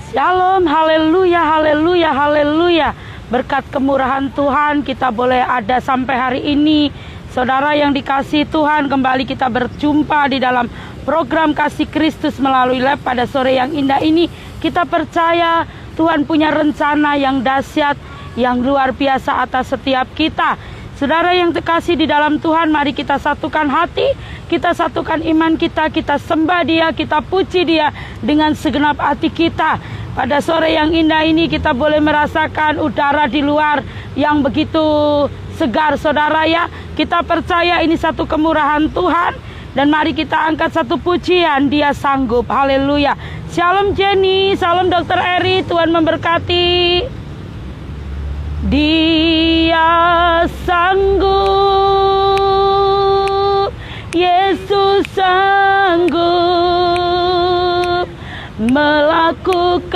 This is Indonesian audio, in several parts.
Shalom, haleluya, haleluya, haleluya. Berkat kemurahan Tuhan kita boleh ada sampai hari ini. Saudara yang dikasihi Tuhan, kembali kita berjumpa di dalam program Kasih Kristus melalui Lab pada sore yang indah ini. Kita percaya Tuhan punya rencana yang dahsyat, yang luar biasa atas setiap kita. Saudara yang terkasih di dalam Tuhan, mari kita satukan hati, kita satukan iman kita, kita sembah Dia, kita puji Dia dengan segenap hati kita. Pada sore yang indah ini kita boleh merasakan udara di luar yang begitu segar, saudara ya. Kita percaya ini satu kemurahan Tuhan, dan mari kita angkat satu pujian, Dia sanggup. Haleluya. Shalom Jenny, shalom Dr. Eri, Tuhan memberkati. Dia sanggup, Yesus sanggup melakukan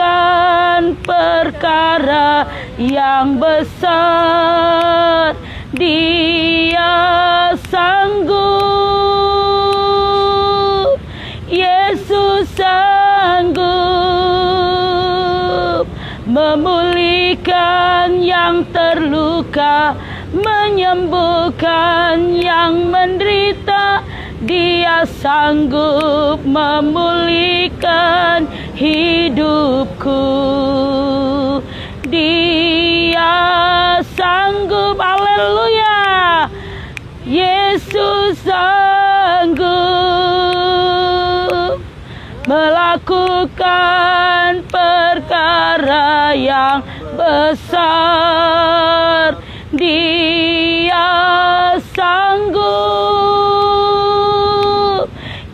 perkara yang besar. Dia sanggup, Yesus sanggup memulihkan yang terluka, menyembuhkan yang menderita. Dia sanggup memulihkan hidupku. Dia sanggup, haleluya. Yesus sanggup melakukan perkara yang besar. Dia sanggup,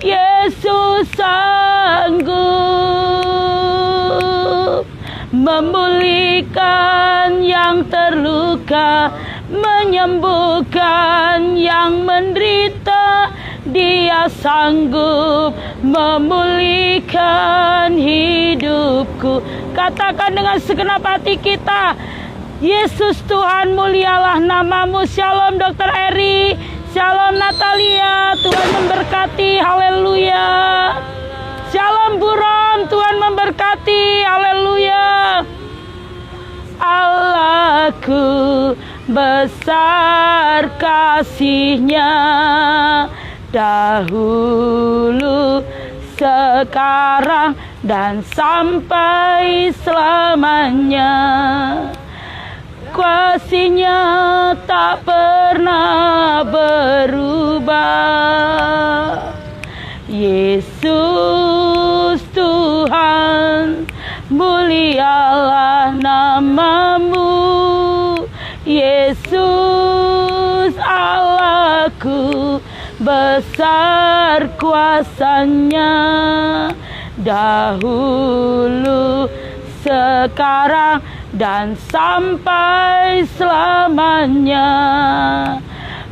Yesus sanggup memulihkan yang terluka, menyembuhkan yang menderita. Dia sanggup memulihkan hidupku. Katakan dengan segenap hati kita, Yesus Tuhan, mulialah namamu. Shalom Dr. Eri, shalom Natalia, Tuhan memberkati. Haleluya. Shalom Buron, Tuhan memberkati. Haleluya. Allahku besar kasih-Nya, dahulu, sekarang, dan sampai selamanya. Kasih-Nya tak pernah berubah. Yesus Tuhan, mulialah namamu. Yesus Allahku, besar kuasa-Nya, dahulu, sekarang, dan sampai selamanya.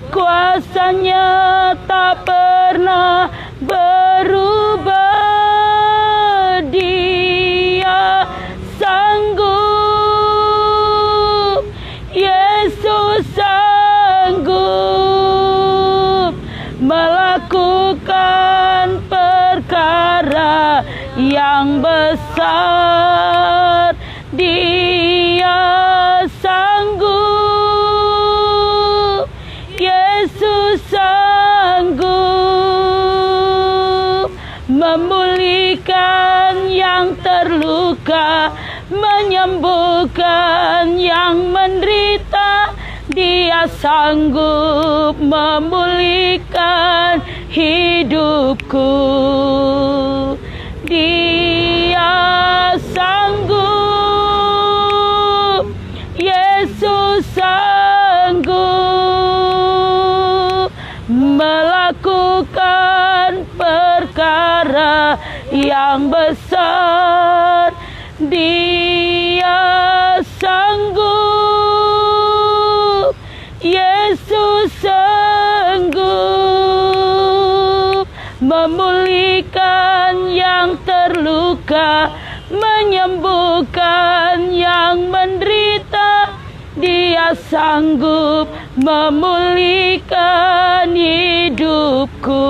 Kuasa-Nya tak pernah berubah. Dia sanggup, Yesus sanggup melakukan perkara yang besar. Dia sanggup, Yesus sanggup memulihkan yang terluka, menyembuhkan yang menderita. Dia sanggup memulihkan hidupku. Dia sanggup, Yesus sanggup melakukan perkara yang besar. Dia sanggup, Yesus sanggup memulihkan yang terluka, menyembuhkan yang menderita. Dia sanggup memulihkan hidupku.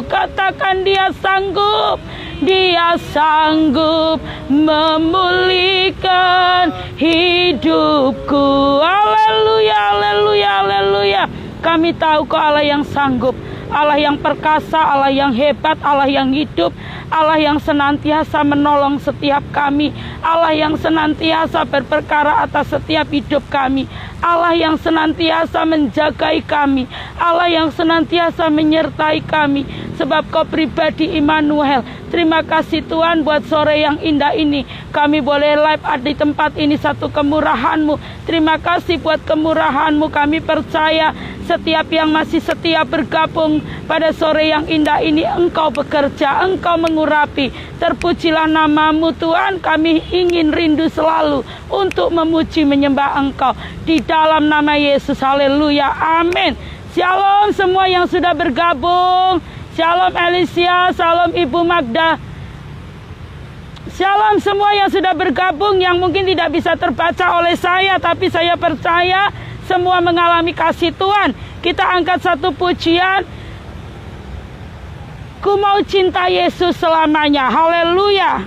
Katakan, Dia sanggup, Dia sanggup memulihkan hidupku. Haleluya, haleluya, haleluya. Kami tahu Kau Allah yang sanggup, Allah yang perkasa, Allah yang hebat, Allah yang hidup, Allah yang senantiasa menolong setiap kami, Allah yang senantiasa berperkara atas setiap hidup kami, Allah yang senantiasa menjagai kami, Allah yang senantiasa menyertai kami, sebab Kau pribadi Immanuel. Terima kasih Tuhan buat sore yang indah ini. Kami boleh live di tempat ini, satu kemurahan-Mu. Terima kasih buat kemurahan-Mu. Kami percaya setiap yang masih setia bergabung pada sore yang indah ini, Engkau bekerja, Engkau mengurapi. Terpujilah nama-Mu Tuhan. Kami ingin rindu selalu untuk memuji menyembah Engkau. Di dalam nama Yesus, haleluya, amin. Shalom semua yang sudah bergabung. Shalom Alicia, shalom Ibu Magda. Shalom semua yang sudah bergabung, yang mungkin tidak bisa terbaca oleh saya, tapi saya percaya semua mengalami kasih Tuhan. Kita angkat satu pujian. Ku mau cinta Yesus selamanya. Haleluya.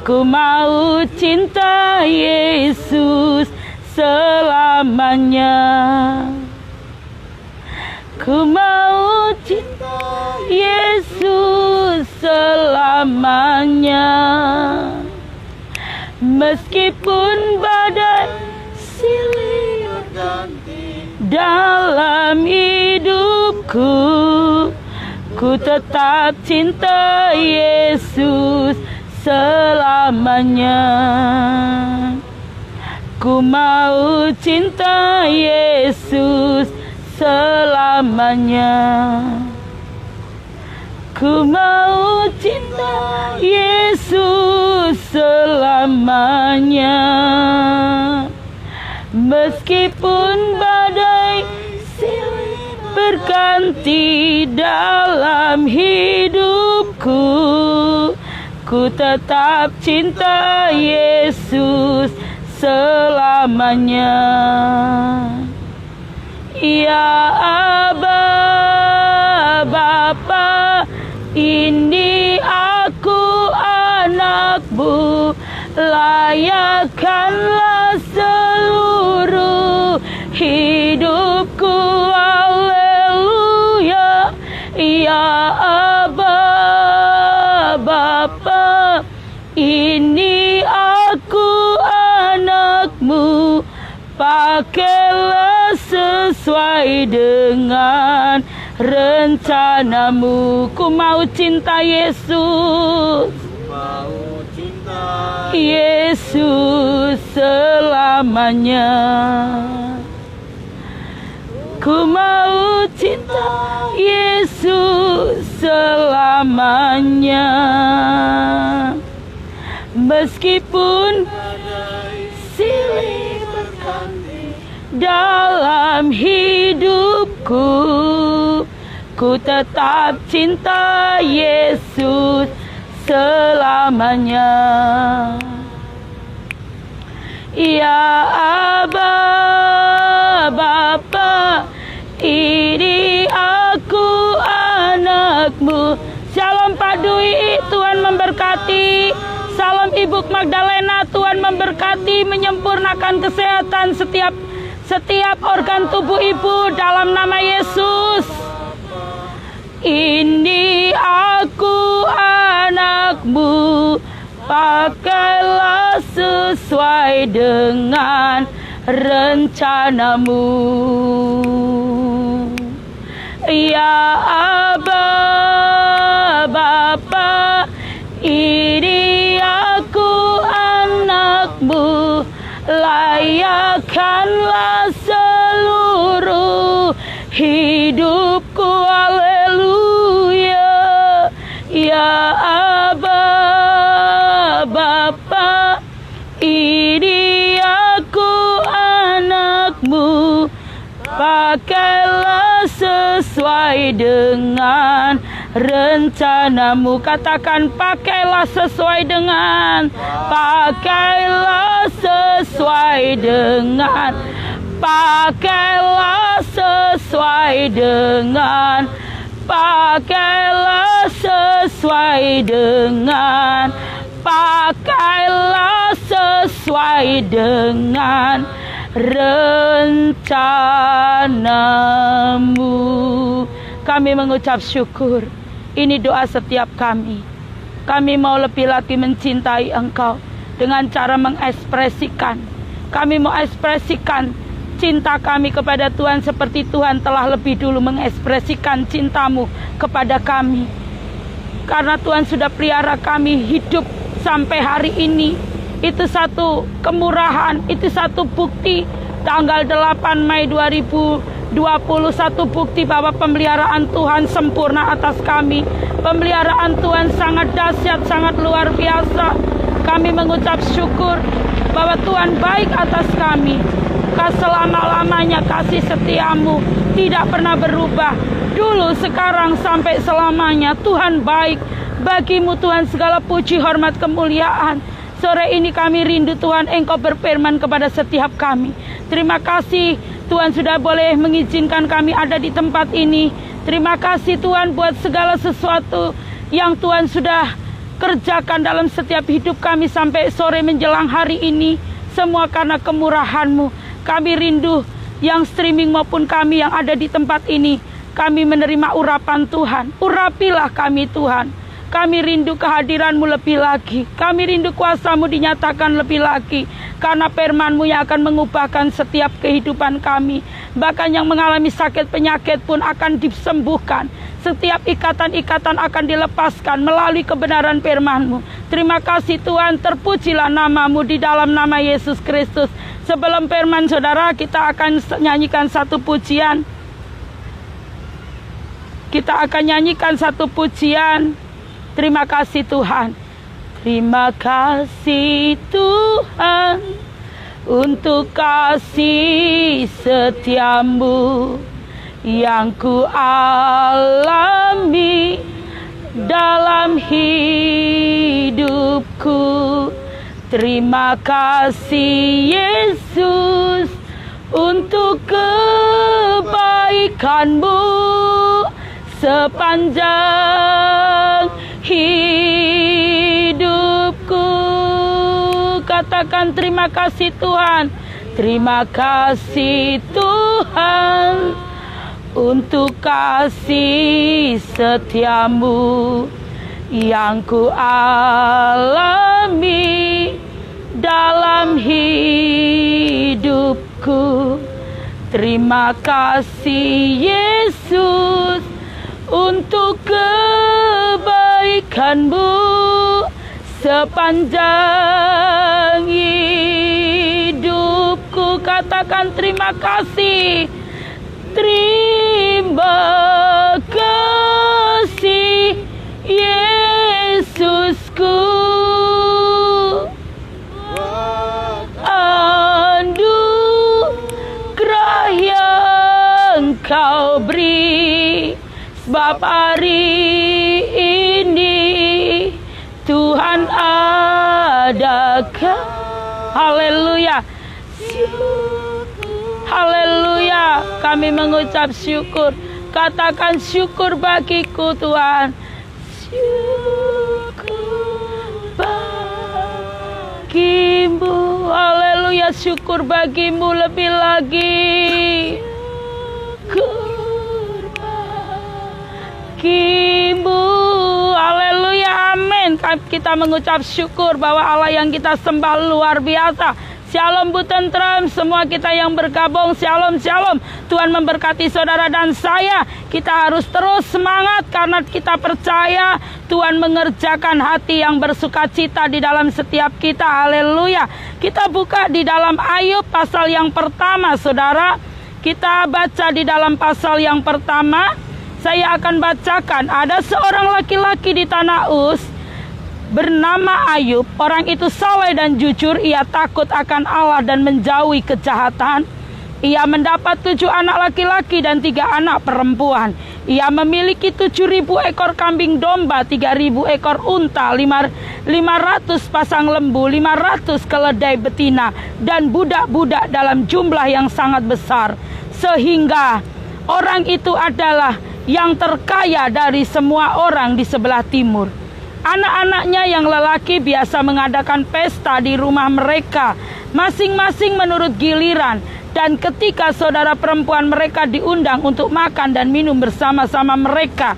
Ku mau cinta Yesus selamanya. Ku mau cinta Yesus selamanya. Meskipun badai silih berganti dalam hidupku, ku tetap cinta Yesus selamanya. Ku mau cinta Yesus selamanya. Ku mau cinta Yesus selamanya. Meskipun badai silih berganti dalam hidupku, ku tetap cinta Yesus selamanya. Ya Aba, Bapa, ini aku anakmu, layakkanlah seluruh hidupku. Haleluya. Ya Aba, Bapa, ini aku anakmu, pakailah sesuai dengan rencanamu. Ku mau cinta Yesus, mau cinta Yesus selamanya. Ku mau cinta Yesus selamanya. Meskipun silih berganti dalam hidupku, ku tetap cinta Yesus selamanya. Ya Aba, Bapa, ini aku anakmu. Shalom Pak Dwi, Tuhan memberkati. Salam Ibu Magdalena, Tuhan memberkati, menyempurnakan kesehatan setiap organ tubuh Ibu dalam nama Yesus. Ini aku anakmu, pakailah sesuai dengan rencanamu. Ya Aba, Bapa, ini aku anakmu, layakkanlah seluruh hidupku. Haleluya. Ya Aba, Bapa, ini aku anakmu, pakailah sesuai dengan rencanamu. Katakan, pakailah sesuai dengan, pakailah sesuai dengan, pakailah sesuai dengan, pakailah sesuai sesuai dengan, pakailah sesuai dengan rencanamu. Kami mengucap syukur. Ini doa setiap kami. Kami mau lebih lagi mencintai Engkau dengan cara mengekspresikan. Kami mau ekspresikan cinta kami kepada Tuhan seperti Tuhan telah lebih dulu mengekspresikan cintamu kepada kami. Karena Tuhan sudah pelihara kami hidup sampai hari ini. Itu satu kemurahan, itu satu bukti. Tanggal 8 Mei 2021 bukti bahwa pemeliharaan Tuhan sempurna atas kami. Pemeliharaan Tuhan sangat dahsyat, sangat luar biasa. Kami mengucap syukur bahwa Tuhan baik atas kami. Selama-lamanya kasih setiamu tidak pernah berubah. Dulu, sekarang, sampai selamanya Tuhan baik. Bagimu Tuhan segala puji, hormat, kemuliaan. Sore ini kami rindu Tuhan, Engkau berfirman kepada setiap kami. Terima kasih Tuhan sudah boleh mengizinkan kami ada di tempat ini. Terima kasih Tuhan buat segala sesuatu yang Tuhan sudah kerjakan dalam setiap hidup kami sampai sore menjelang hari ini. Semua karena kemurahan-Mu. Kami rindu yang streaming maupun kami yang ada di tempat ini. Kami menerima urapan Tuhan. Urapilah kami Tuhan. Kami rindu kehadiran-Mu lebih lagi. Kami rindu kuasa-Mu dinyatakan lebih lagi. Karena firman-Mu yang akan mengubahkan setiap kehidupan kami. Bahkan yang mengalami sakit penyakit pun akan disembuhkan. Setiap ikatan-ikatan akan dilepaskan melalui kebenaran firman-Mu. Terima kasih Tuhan, terpujilah nama-Mu di dalam nama Yesus Kristus. Sebelum firman saudara, kita akan nyanyikan satu pujian. Kita akan nyanyikan satu pujian. Terima kasih Tuhan. Terima kasih Tuhan untuk kasih setiamu yang ku alami dalam hidupku. Terima kasih Yesus untuk kebaikan-Mu sepanjang hidupku. Katakan terima kasih Tuhan. Terima kasih Tuhan untuk kasih setiamu yang ku alami dalam hidupku. Terima kasih Yesus untuk kebaikan-Mu sepanjang hidupku. Katakan terima kasih. Terima kasih Yesusku. Anugerah yang Kau beri, sebab hari ini Tuhan adakan. Haleluya. Haleluya. Kami mengucap syukur. Katakan syukur bagiku Tuhan. Syukur bagimu. Haleluya. Syukur bagimu lebih lagi. Syukur bagimu. Haleluya. Amin. Kita mengucap syukur bahwa Allah yang kita sembah luar biasa. Shalom Bu Tentrem, semua kita yang bergabung, shalom, shalom. Tuhan memberkati saudara dan saya. Kita harus terus semangat karena kita percaya Tuhan mengerjakan hati yang bersukacita di dalam setiap kita. Haleluya. Kita buka di dalam Ayub pasal yang pertama, saudara. Kita baca di dalam pasal yang pertama. Saya akan bacakan. Ada seorang laki-laki di tanah Uz bernama Ayub. Orang itu saleh dan jujur. Ia takut akan Allah dan menjauhi kejahatan. Ia mendapat 7 anak laki-laki dan 3 anak perempuan. Ia memiliki 7.000 ekor kambing domba, 3.000 ekor unta, 500 pasang lembu, 500 keledai betina, dan budak-budak dalam jumlah yang sangat besar. Sehingga orang itu adalah yang terkaya dari semua orang di sebelah timur. Anak-anaknya yang lelaki biasa mengadakan pesta di rumah mereka, masing-masing menurut giliran. Dan ketika saudara perempuan mereka diundang untuk makan dan minum bersama-sama mereka,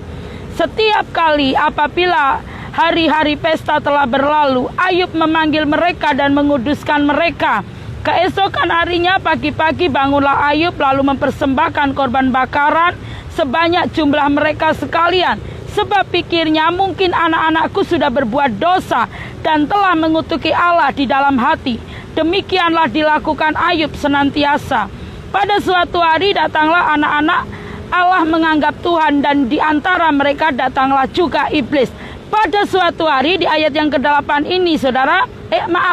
setiap kali apabila hari-hari pesta telah berlalu, Ayub memanggil mereka dan menguduskan mereka. Keesokan harinya pagi-pagi bangunlah Ayub lalu mempersembahkan korban bakaran sebanyak jumlah mereka sekalian. Sebab pikirnya, mungkin anak-anakku sudah berbuat dosa dan telah mengutuki Allah di dalam hati. Demikianlah dilakukan Ayub senantiasa. Pada suatu hari datanglah anak-anak Allah menganggap Tuhan, dan di antara mereka datanglah juga iblis. Pada suatu hari, di ayat yang ke-8 ini saudara,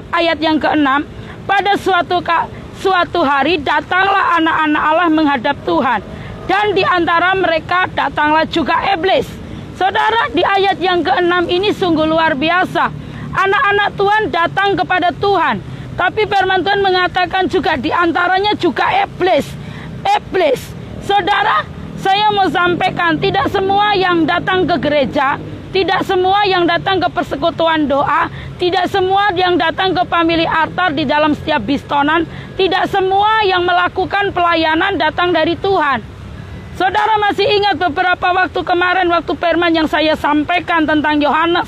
ayat yang ke-6, pada suatu hari datanglah anak-anak Allah menghadap Tuhan, dan di antara mereka datanglah juga iblis. Saudara, di ayat yang ke-6 ini sungguh luar biasa. Anak-anak Tuhan datang kepada Tuhan, tapi firman Tuhan mengatakan juga di antaranya juga iblis. Iblis. Saudara, saya mau sampaikan, tidak semua yang datang ke gereja, tidak semua yang datang ke persekutuan doa, tidak semua yang datang ke family altar di dalam setiap bistonan, tidak semua yang melakukan pelayanan datang dari Tuhan. Saudara masih ingat beberapa waktu kemarin, waktu firman yang saya sampaikan tentang Yohanes,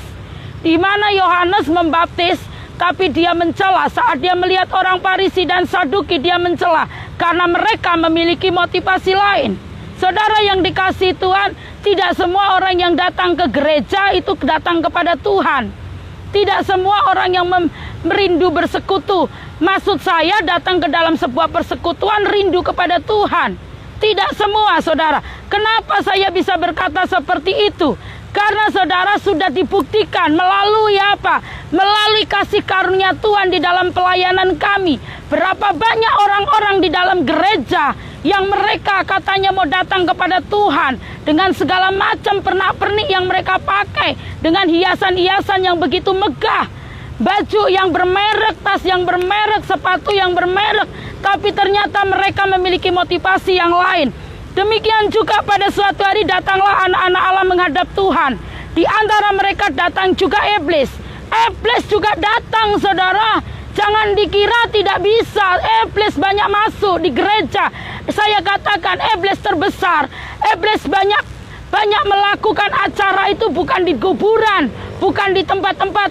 di mana Yohanes membaptis, tapi dia mencela saat dia melihat orang Farisi dan Saduki, dia mencela karena mereka memiliki motivasi lain. Saudara yang dikasihi Tuhan, tidak semua orang yang datang ke gereja itu datang kepada Tuhan. Tidak semua orang yang merindu bersekutu, maksud saya datang ke dalam sebuah persekutuan rindu kepada Tuhan. Tidak semua, saudara. Kenapa saya bisa berkata seperti itu? Karena saudara sudah dibuktikan melalui apa? Melalui kasih karunia Tuhan di dalam pelayanan kami. Berapa banyak orang-orang di dalam gereja yang mereka katanya mau datang kepada Tuhan dengan segala macam pernak-pernik yang mereka pakai, dengan hiasan-hiasan yang begitu megah, baju yang bermerek, tas yang bermerek, sepatu yang bermerek, tapi ternyata mereka memiliki motivasi yang lain. Demikian juga pada suatu hari datanglah anak-anak Allah menghadap Tuhan. Di antara mereka datang juga iblis. Iblis juga datang, saudara. Jangan dikira tidak bisa. Iblis banyak masuk di gereja. Saya katakan iblis terbesar. Iblis banyak melakukan acara itu bukan di kuburan, bukan di tempat-tempat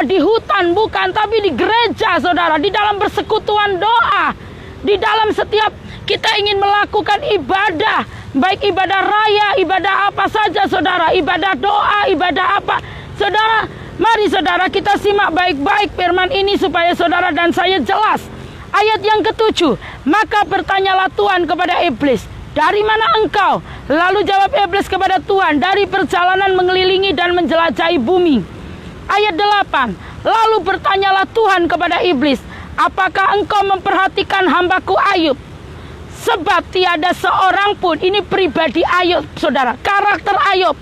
di hutan, bukan, tapi di gereja, saudara, di dalam persekutuan doa, di dalam setiap kita ingin melakukan ibadah, baik ibadah raya, ibadah apa saja, saudara, ibadah doa, ibadah apa, saudara. Mari saudara kita simak baik-baik firman ini supaya saudara dan saya jelas. Ayat yang ke-7, maka bertanyalah Tuhan kepada iblis, dari mana engkau? Lalu jawab iblis kepada Tuhan, dari perjalanan mengelilingi dan menjelajahi bumi. Ayat 8, lalu bertanyalah Tuhan kepada iblis, apakah engkau memperhatikan hambaku Ayub? Sebab tiada seorang pun, ini pribadi Ayub, saudara, karakter Ayub.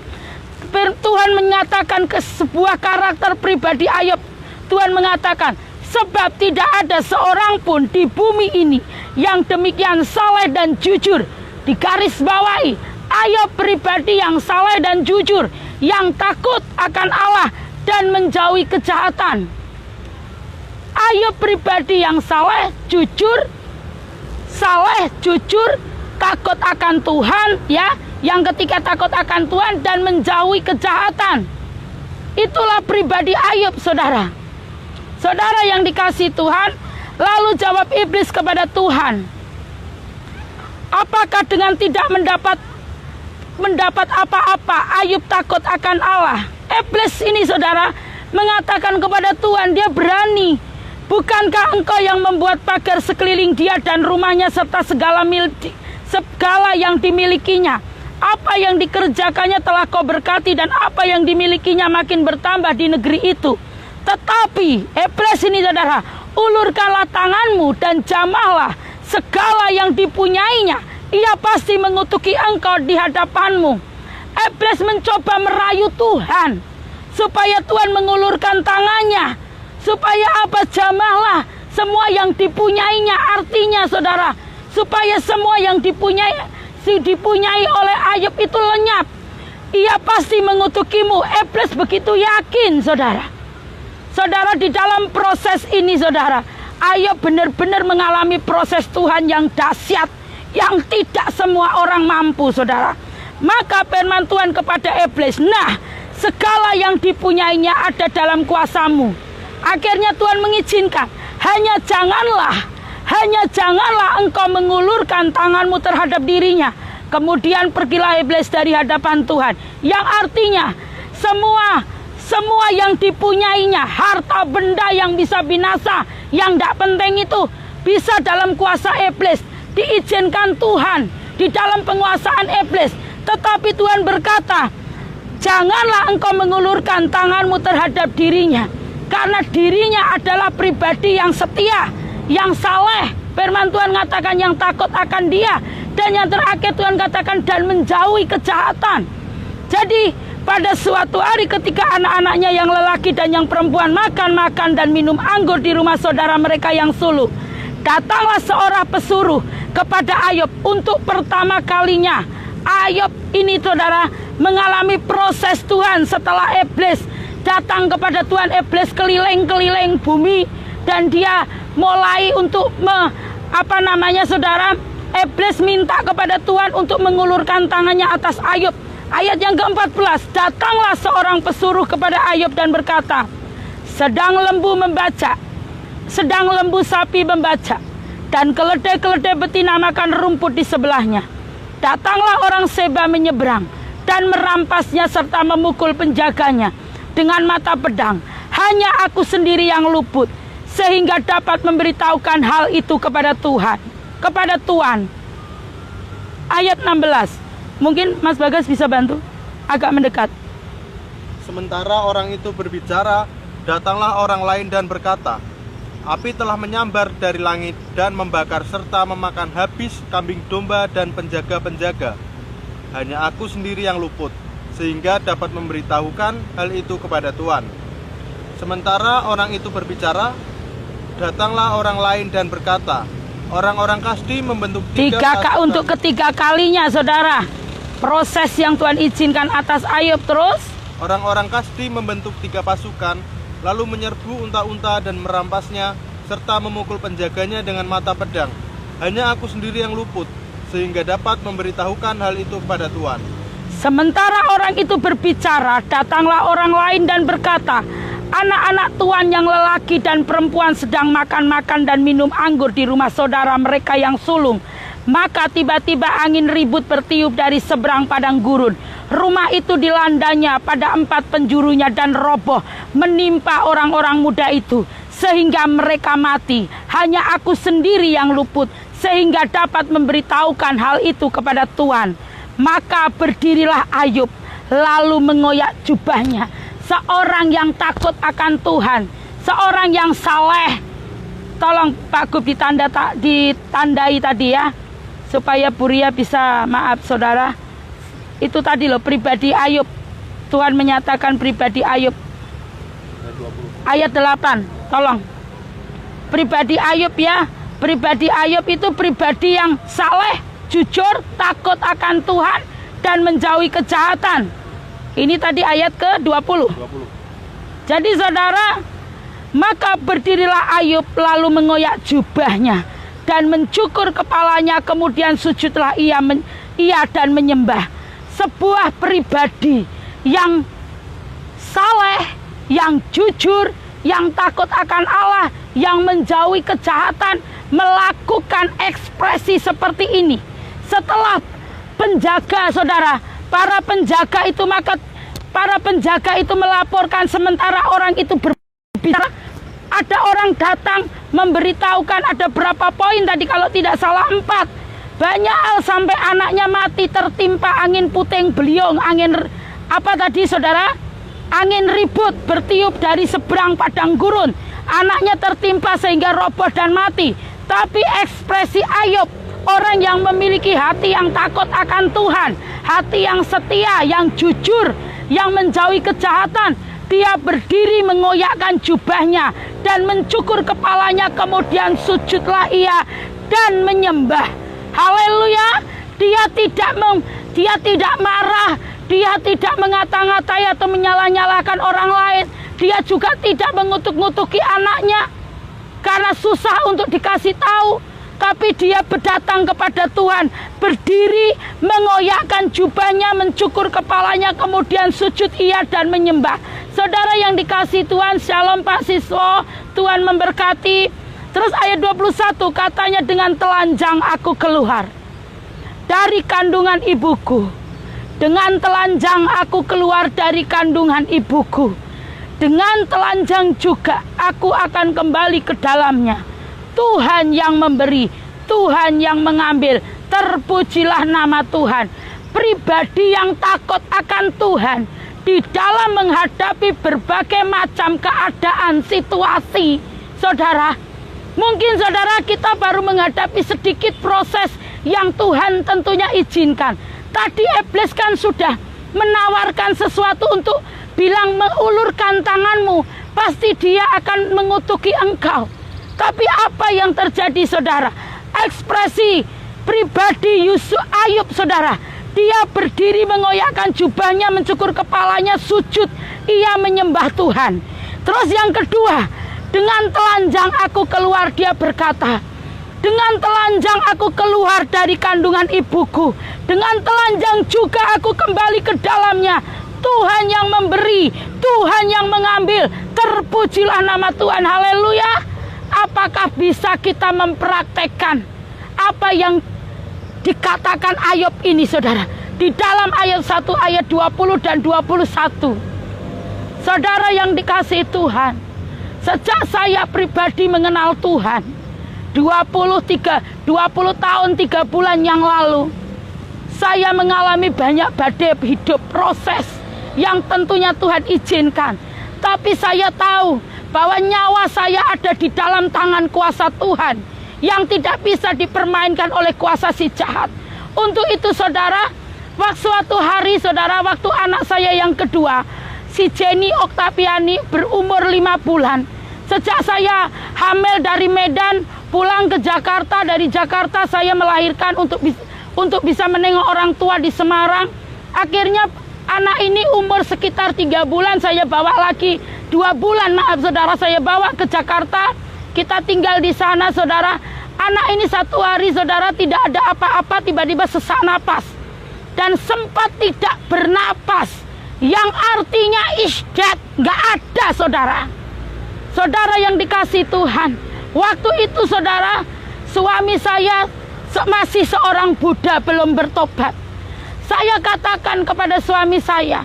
Tuhan menyatakan ke sebuah karakter pribadi Ayub. Tuhan mengatakan, sebab tidak ada seorang pun di bumi ini yang demikian saleh dan jujur. Digarisbawahi, Ayub pribadi yang saleh dan jujur, yang takut akan Allah dan menjauhi kejahatan. Ayub pribadi yang saleh, jujur, takut akan Tuhan, ya. Yang ketiga takut akan Tuhan dan menjauhi kejahatan. Itulah pribadi Ayub, saudara. Saudara yang dikasihi Tuhan, lalu jawab iblis kepada Tuhan, apakah dengan tidak mendapat apa-apa Ayub takut akan Allah? Iblis ini, saudara, mengatakan kepada Tuhan, dia berani. Bukankah engkau yang membuat pagar sekeliling dia dan rumahnya serta segala yang dimilikinya? Apa yang dikerjakannya telah kau berkati, dan apa yang dimilikinya makin bertambah di negeri itu. Tetapi iblis ini, saudara, ulurkanlah tanganmu dan jamahlah segala yang dipunyainya. Ia pasti mengutuki engkau di hadapanmu. Iblis mencoba merayu Tuhan supaya Tuhan mengulurkan tangannya, supaya apa? Jamahlah semua yang dipunyainya. Artinya, saudara, supaya semua yang dipunyai, dipunyai oleh Ayub itu lenyap, ia pasti mengutukimu. Iblis begitu yakin, saudara. Saudara, di dalam proses ini, saudara, Ayub benar-benar mengalami proses Tuhan yang dahsyat, yang tidak semua orang mampu, saudara. Maka firman Tuhan kepada iblis, nah, segala yang dipunyainya ada dalam kuasamu. Akhirnya Tuhan mengizinkan, hanya janganlah engkau mengulurkan tanganmu terhadap dirinya. Kemudian pergilah iblis dari hadapan Tuhan. Yang artinya semua yang dipunyainya, harta benda yang bisa binasa, yang tidak penting itu bisa dalam kuasa iblis, diizinkan Tuhan di dalam penguasaan iblis. Tetapi Tuhan berkata, janganlah engkau mengulurkan tanganmu terhadap dirinya, karena dirinya adalah pribadi yang setia, yang saleh. Firman Tuhan mengatakan yang takut akan Dia. Dan yang terakhir Tuhan katakan dan menjauhi kejahatan. Jadi pada suatu hari ketika anak-anaknya yang lelaki dan yang perempuan makan dan minum anggur di rumah saudara mereka yang sulung, datanglah seorang pesuruh kepada Ayub. Untuk pertama kalinya Ayub ini, saudara, mengalami proses Tuhan setelah iblis datang kepada Tuhan. Iblis keliling-keliling bumi dan dia mulai untuk saudara, iblis minta kepada Tuhan untuk mengulurkan tangannya atas Ayub. Ayat yang ke-14, datanglah seorang pesuruh kepada Ayub dan berkata, sedang lembu sapi membaca, dan keledai-keledai betina makan rumput di sebelahnya. Datanglah orang Seba menyeberang dan merampasnya serta memukul penjaganya dengan mata pedang. Hanya aku sendiri yang luput, sehingga dapat memberitahukan hal itu kepada Tuhan. Ayat 16. Mungkin Mas Bagas bisa bantu agak mendekat. Sementara orang itu berbicara, datanglah orang lain dan berkata, api telah menyambar dari langit dan membakar serta memakan habis kambing domba dan penjaga-penjaga. Hanya aku sendiri yang luput, sehingga dapat memberitahukan hal itu kepada Tuhan. Sementara orang itu berbicara, datanglah orang lain dan berkata, orang-orang Kasdi membentuk untuk ketiga kalinya, saudara, proses yang Tuhan izinkan atas Ayub. Terus orang-orang Kasdi membentuk 3 pasukan, lalu menyerbu unta-unta dan merampasnya, serta memukul penjaganya dengan mata pedang. Hanya aku sendiri yang luput, sehingga dapat memberitahukan hal itu kepada Tuhan. Sementara orang itu berbicara, datanglah orang lain dan berkata, anak-anak Tuhan yang lelaki dan perempuan sedang makan dan minum anggur di rumah saudara mereka yang sulung. Maka tiba-tiba angin ribut bertiup dari seberang padang gurun. Rumah itu dilandanya pada 4 penjurunya dan roboh menimpa orang-orang muda itu, sehingga mereka mati. Hanya aku sendiri yang luput, sehingga dapat memberitahukan hal itu kepada Tuhan. Maka berdirilah Ayub, lalu mengoyak jubahnya. Seorang yang takut akan Tuhan, seorang yang saleh. Tolong Pak Gub ditandai tadi ya, supaya Buria bisa, maaf saudara. Itu tadi loh, pribadi Ayub. Tuhan menyatakan pribadi Ayub. Ayat 8, tolong. Pribadi Ayub ya. Pribadi Ayub itu pribadi yang saleh, jujur, takut akan Tuhan, dan menjauhi kejahatan. Ini tadi ayat ke-20. Jadi saudara, maka berdirilah Ayub lalu mengoyak jubahnya dan mencukur kepalanya, kemudian sujudlah ia dan menyembah. Sebuah pribadi yang saleh, yang jujur, yang takut akan Allah, yang menjauhi kejahatan, melakukan ekspresi seperti ini. Setelah penjaga, saudara, para penjaga itu melaporkan, sementara orang itu berbicara. Ada orang datang memberitahukan ada berapa poin tadi, kalau tidak salah 4. Banyak hal, sampai anaknya mati tertimpa angin puting beliung. Angin apa tadi saudara? Angin ribut bertiup dari seberang padang gurun. Anaknya tertimpa sehingga roboh dan mati. Tapi ekspresi Ayub, orang yang memiliki hati yang takut akan Tuhan, hati yang setia, yang jujur, yang menjauhi kejahatan, dia berdiri mengoyakkan jubahnya dan mencukur kepalanya, kemudian sujudlah ia dan menyembah. Haleluya. Dia tidak marah, dia tidak mengata-ngatai atau menyalah-nyalahkan orang lain. Dia juga tidak mengutuk-ngutuki anaknya karena susah untuk dikasih tahu. Tapi dia berdatang kepada Tuhan, berdiri, mengoyakkan jubahnya, mencukur kepalanya, kemudian sujud ia dan menyembah. Saudara yang dikasih Tuhan, shalom Pak Siswo, Tuhan memberkati. Terus ayat 21 katanya, dengan telanjang aku keluar dari kandungan ibuku. Dengan telanjang aku keluar dari kandungan ibuku. Dengan telanjang juga aku akan kembali ke dalamnya. Tuhan yang memberi, Tuhan yang mengambil. Terpujilah nama Tuhan. Pribadi yang takut akan Tuhan di dalam menghadapi berbagai macam keadaan, situasi. Saudara, mungkin saudara kita baru menghadapi sedikit proses yang Tuhan tentunya izinkan. Tadi iblis kan sudah menawarkan sesuatu untuk bilang, mengulurkan tanganmu, pasti dia akan mengutuki engkau. Tapi apa yang terjadi saudara? Ekspresi pribadi Ayub saudara. Dia berdiri mengoyakkan jubahnya, mencukur kepalanya, sujud. Ia menyembah Tuhan. Terus yang kedua, dengan telanjang aku keluar, dia berkata, dengan telanjang aku keluar dari kandungan ibuku. Dengan telanjang juga aku kembali ke dalamnya. Tuhan yang memberi, Tuhan yang mengambil. Terpujilah nama Tuhan, haleluya. Apakah bisa kita mempraktekkan apa yang dikatakan Ayub ini saudara? Di dalam ayat 1, ayat 20 dan 21. Saudara yang dikasihi Tuhan, sejak saya pribadi mengenal Tuhan 20 tahun 3 bulan yang lalu, saya mengalami banyak badai hidup, proses yang tentunya Tuhan izinkan. Tapi saya tahu bahwa nyawa saya ada di dalam tangan kuasa Tuhan yang tidak bisa dipermainkan oleh kuasa si jahat. Untuk itu saudara, suatu hari saudara, waktu anak saya yang kedua, si Jenny Oktaviani berumur 5 bulan. Sejak saya hamil dari Medan, pulang ke Jakarta, dari Jakarta saya melahirkan untuk bisa menengok orang tua di Semarang. Akhirnya anak ini umur sekitar 3 bulan, saya bawa lagi 2 bulan, maaf saudara, saya bawa ke Jakarta. Kita tinggal di sana saudara. Anak ini satu hari saudara tidak ada apa-apa, tiba-tiba sesak napas dan sempat tidak bernapas, yang artinya is dead, gak ada saudara. Saudara yang dikasih Tuhan, waktu itu saudara, suami saya masih seorang Buddha, belum bertobat. Saya katakan kepada suami saya,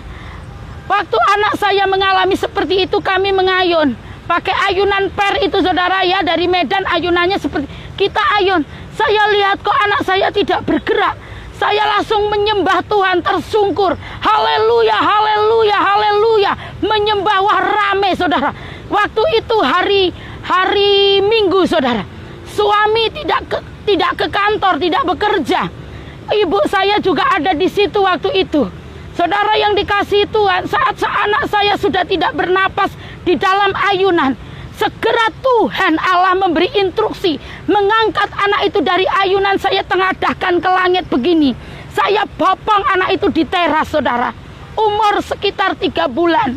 waktu anak saya mengalami seperti itu, kami mengayun pakai ayunan per itu saudara ya, dari Medan ayunannya seperti kita ayun. Saya lihat kok anak saya tidak bergerak. Saya langsung menyembah Tuhan, tersungkur. Haleluya, haleluya, haleluya. Menyembah, wah rame saudara. Waktu itu hari Minggu saudara. Suami tidak ke kantor, tidak bekerja. Ibu saya juga ada di situ waktu itu. Saudara yang dikasihi Tuhan, saat anak saya sudah tidak bernapas di dalam ayunan, segera Tuhan Allah memberi instruksi mengangkat anak itu dari ayunan. Saya tengadahkan ke langit begini. Saya bopong anak itu di teras saudara. Umur sekitar 3 bulan.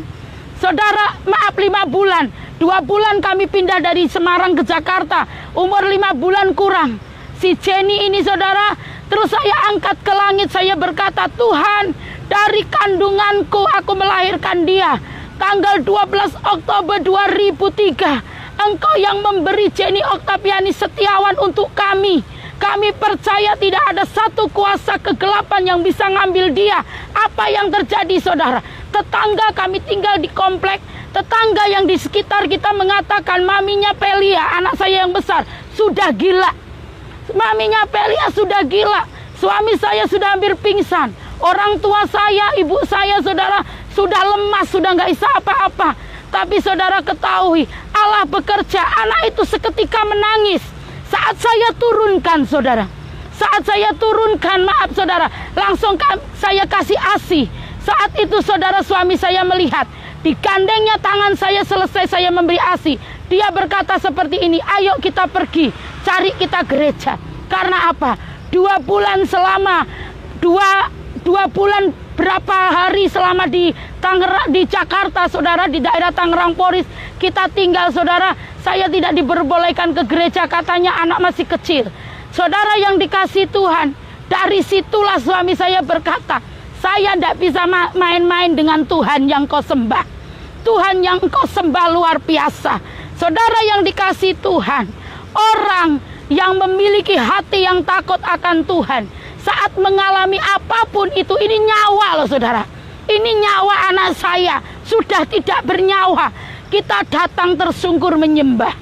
Saudara, maaf 5 bulan. 2 bulan kami pindah dari Semarang ke Jakarta. Umur 5 bulan kurang. Si Jenny ini saudara, terus saya angkat ke langit. Saya berkata, Tuhan, dari kandunganku aku melahirkan dia. Tanggal 12 Oktober 2003, Engkau yang memberi Jenny Oktaviani Setiawan untuk kami. Kami percaya tidak ada satu kuasa kegelapan yang bisa ngambil dia. Apa yang terjadi saudara? Tetangga kami tinggal di komplek, tetangga yang di sekitar kita mengatakan maminya Pelia, anak saya yang besar, sudah gila. Maminya Pelia sudah gila. Suami saya sudah hampir pingsan. Orang tua saya, ibu saya saudara, sudah lemas, sudah nggak bisa apa-apa. Tapi saudara ketahui, Allah bekerja. Anak itu seketika menangis. Saat saya turunkan saudara, saat saya turunkan, maaf saudara, langsung saya kasih ASI. Saat itu saudara, suami saya melihat, digandengnya tangan saya selesai saya memberi ASI. Dia berkata seperti ini, ayo kita pergi, cari kita gereja. Karena apa? 2 bulan selama 2 bulan berapa hari selama di Jakarta, saudara, di daerah Tangerang Poris kita tinggal, saudara. Saya tidak diperbolehkan ke gereja, katanya anak masih kecil. Saudara yang dikasih Tuhan, dari situlah suami saya berkata, saya tidak bisa main-main dengan Tuhan yang kau sembah. Tuhan yang kau sembah luar biasa. Saudara yang dikasih Tuhan, orang yang memiliki hati yang takut akan Tuhan, saat mengalami apapun itu, ini nyawa loh saudara. Ini nyawa anak saya, sudah tidak bernyawa. Kita datang tersungkur menyembah.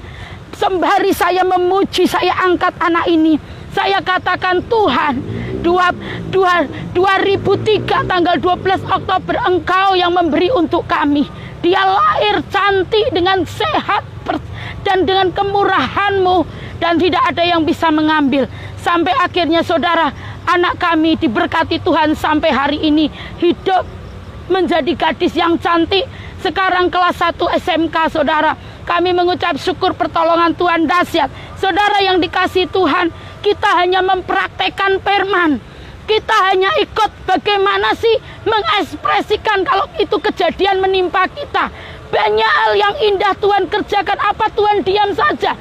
Sembari saya memuji, saya angkat anak ini. Saya katakan, Tuhan, 2003 tanggal 12 Oktober Engkau yang memberi untuk kami. Dia lahir cantik dengan sehat dan dengan kemurahan-Mu, dan tidak ada yang bisa mengambil. Sampai akhirnya saudara, anak kami diberkati Tuhan sampai hari ini hidup menjadi gadis yang cantik. Sekarang kelas 1 SMK, saudara. Kami mengucap syukur pertolongan Tuhan dahsyat. Saudara yang dikasih Tuhan, kita hanya mempraktekkan firman. Kita hanya ikut bagaimana sih mengekspresikan kalau itu kejadian menimpa kita. Banyak hal yang indah Tuhan kerjakan, apa Tuhan diam saja?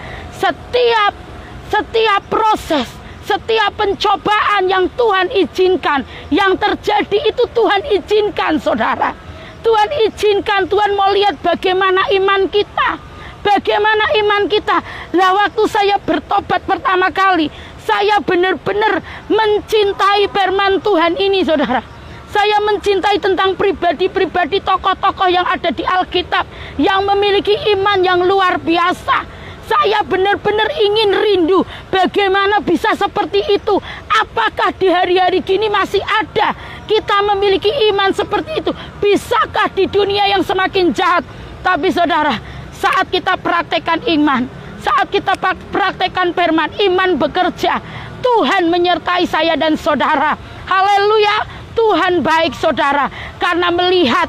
Setiap proses, setiap pencobaan yang Tuhan izinkan, yang terjadi itu Tuhan izinkan, saudara. Tuhan izinkan, Tuhan mau lihat bagaimana iman kita. Bagaimana iman kita. Lah waktu saya bertobat pertama kali, saya benar-benar mencintai firman Tuhan ini, saudara. Saya mencintai tentang pribadi-pribadi tokoh-tokoh yang ada di Alkitab, yang memiliki iman yang luar biasa. Saya benar-benar ingin rindu bagaimana bisa seperti itu. Apakah di hari-hari gini masih ada kita memiliki iman seperti itu? Bisakah di dunia yang semakin jahat? Tapi saudara, saat kita praktekkan iman, saat kita praktekkan firman, iman bekerja. Tuhan menyertai saya dan saudara. Haleluya, Tuhan baik, saudara. Karena melihat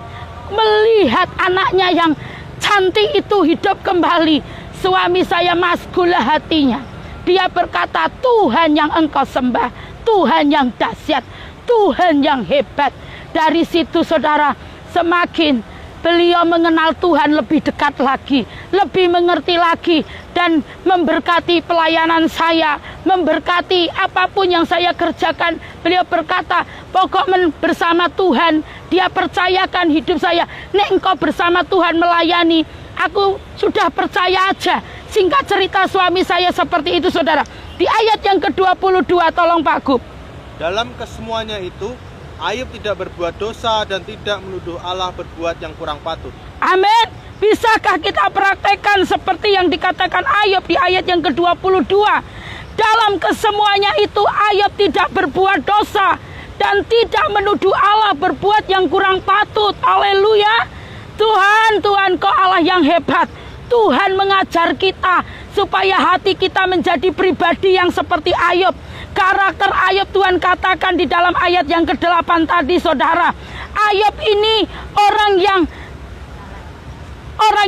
anaknya yang cantik itu hidup kembali. Suami saya masgula hatinya. Dia berkata, Tuhan yang engkau sembah, Tuhan yang dahsyat, Tuhan yang hebat. Dari situ saudara, semakin beliau mengenal Tuhan lebih dekat lagi, lebih mengerti lagi, dan memberkati pelayanan saya, memberkati apapun yang saya kerjakan. Beliau berkata, pokok bersama Tuhan, dia percayakan hidup saya. Nek engkau bersama Tuhan melayani, aku sudah percaya aja. Singkat cerita, suami saya seperti itu, saudara. Di ayat yang ke-22, tolong Pak Gub. Dalam kesemuanya itu, Ayub tidak berbuat dosa dan tidak menuduh Allah berbuat yang kurang patut. Amin. Bisakah kita praktekkan seperti yang dikatakan Ayub di ayat yang ke-22? Dalam kesemuanya itu, Ayub tidak berbuat dosa dan tidak menuduh Allah berbuat yang kurang patut. Haleluya. Tuhan, kau Allah yang hebat. Tuhan mengajar kita supaya hati kita menjadi pribadi yang seperti Ayub. Karakter Ayub Tuhan katakan di dalam ayat yang ke-8 tadi, saudara. Ayub ini orang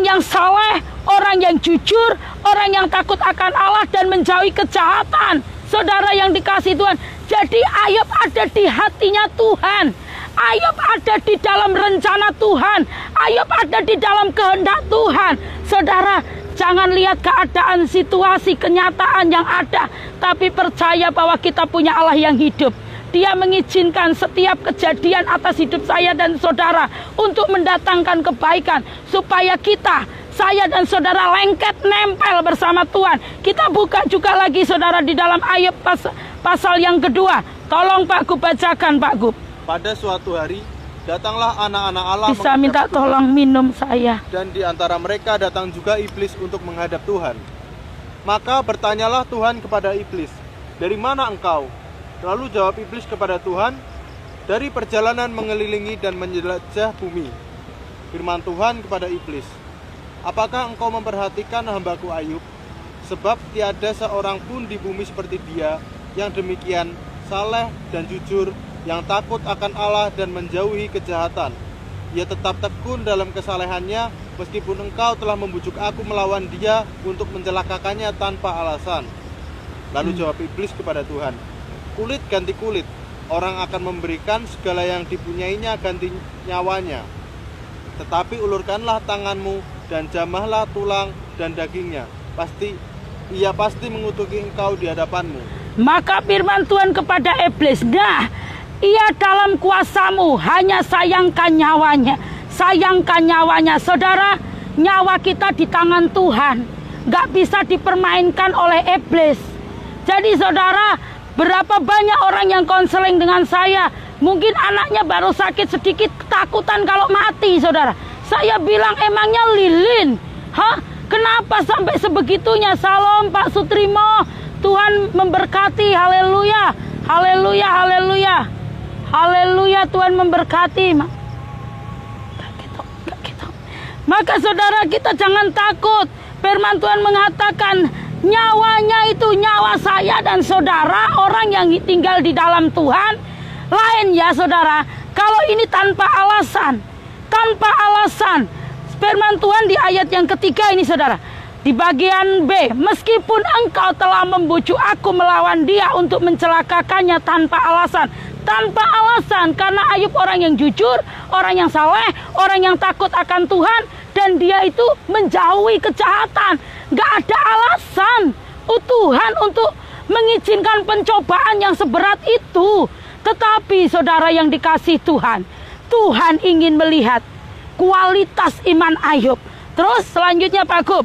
yang saleh, orang yang jujur, orang yang takut akan Allah dan menjauhi kejahatan. Saudara yang dikasih Tuhan. Jadi Ayub ada di hatinya Tuhan. Ayub ada di dalam rencana Tuhan. Ayub ada di dalam kehendak Tuhan. Saudara, jangan lihat keadaan, situasi, kenyataan yang ada, tapi percaya bahwa kita punya Allah yang hidup. Dia mengizinkan setiap kejadian atas hidup saya dan saudara untuk mendatangkan kebaikan, supaya kita, saya dan saudara lengket nempel bersama Tuhan. Kita buka juga lagi, saudara, di dalam Ayub pasal yang kedua. Tolong Pak Gub bacakan, Pak Gub. Pada suatu hari, datanglah anak-anak Allah. Bisa minta tolong minum saya. Dan di antara mereka datang juga iblis untuk menghadap Tuhan. Maka bertanyalah Tuhan kepada iblis, dari mana engkau? Lalu jawab iblis kepada Tuhan, dari perjalanan mengelilingi dan menjelajah bumi. Firman Tuhan kepada iblis, apakah engkau memperhatikan hambaku Ayub? Sebab tiada seorang pun di bumi seperti dia, yang demikian saleh dan jujur, yang takut akan Allah dan menjauhi kejahatan. Ia tetap tekun dalam kesalehannya, meskipun engkau telah membujuk aku melawan dia untuk mencelakakannya tanpa alasan. Lalu jawab iblis kepada Tuhan, kulit ganti kulit. Orang akan memberikan segala yang dipunyainya ganti nyawanya. Tetapi ulurkanlah tanganmu dan jamahlah tulang dan dagingnya. Ia pasti mengutuki engkau di hadapanmu. Maka firman Tuhan kepada iblis, "Dah, ia dalam kuasamu, hanya sayangkan nyawanya." Sayangkan nyawanya. Saudara, nyawa kita di tangan Tuhan, gak bisa dipermainkan oleh iblis. Jadi saudara, berapa banyak orang yang konseling dengan saya, mungkin anaknya baru sakit sedikit, ketakutan kalau mati, saudara. Saya bilang, emangnya lilin? Hah? Kenapa sampai sebegitunya? Salam Pak Sutrimo, Tuhan memberkati, haleluya, haleluya, haleluya, haleluya, Tuhan memberkati. Maka saudara, kita jangan takut. Firman Tuhan mengatakan, nyawanya itu nyawa saya dan saudara, orang yang tinggal di dalam Tuhan. Lain ya saudara, kalau ini tanpa alasan. Tanpa alasan. Firman Tuhan di ayat yang ketiga ini saudara, di bagian B, meskipun engkau telah membujuk aku melawan dia untuk mencelakakannya tanpa alasan. Tanpa alasan, karena Ayub orang yang jujur, orang yang saleh, orang yang takut akan Tuhan, dan dia itu menjauhi kejahatan. Gak ada alasan Tuhan untuk mengizinkan pencobaan yang seberat itu. Tetapi saudara yang dikasih Tuhan, Tuhan ingin melihat kualitas iman Ayub. Terus selanjutnya Pak Gub,